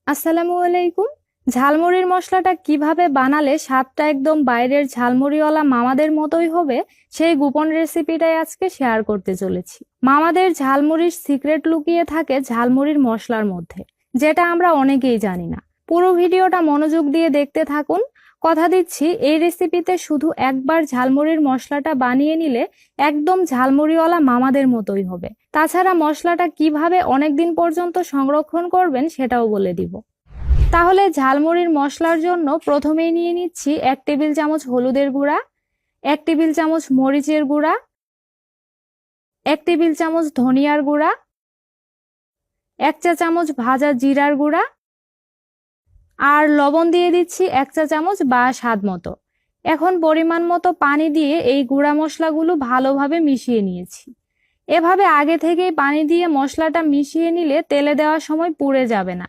আসসালামু আলাইকুম। ঝালমুড়ির মশলাটা কিভাবে বানালে স্বাদটা একদম বাইরের ঝালমুড়িওয়ালা মামাদের মতোই হবে, সেই গোপন রেসিপিটাই আজকে শেয়ার করতে চলেছি। মামাদের ঝালমুড়ির সিক্রেট লুকিয়ে থাকে ঝালমুড়ির মশলার মধ্যে, যেটা আমরা অনেকেই জানি না। পুরো ভিডিওটা মনোযোগ দিয়ে দেখতে থাকুন। কথা দিচ্ছি, এই রেসিপিতে শুধু একবার ঝালমুড়ির মশলাটা বানিয়ে নিলে একদম ঝালমুড়িওয়ালা মামাদের মতোই হবে। তাছাড়া মশলাটা কিভাবে অনেকদিন পর্যন্ত সংরক্ষণ করবেন সেটাও বলে দিব। তাহলে ঝালমুড়ির মশলার জন্য প্রথমেই নিয়ে নিচ্ছি 1 টেবিল চামচ হলুদের গুঁড়া, 1 টেবিল চামচ মরিচের গুঁড়া, 1 টেবিল চামচ ধনিয়ার গুঁড়া, 1 চা চামচ ভাজা জিরার গুঁড়া, আর লবণ দিয়ে দিচ্ছি 1 চা চামচ বা স্বাদ মতো। এখন পরিমাণ মতো পানি দিয়ে এই গুঁড়া মশলাগুলো ভালোভাবে মিশিয়ে নিয়েছি। এভাবে আগে থেকেই পানি দিয়ে মশলাটা মিশিয়ে নিলে তেলে দেওয়ার সময় পুড়ে যাবে না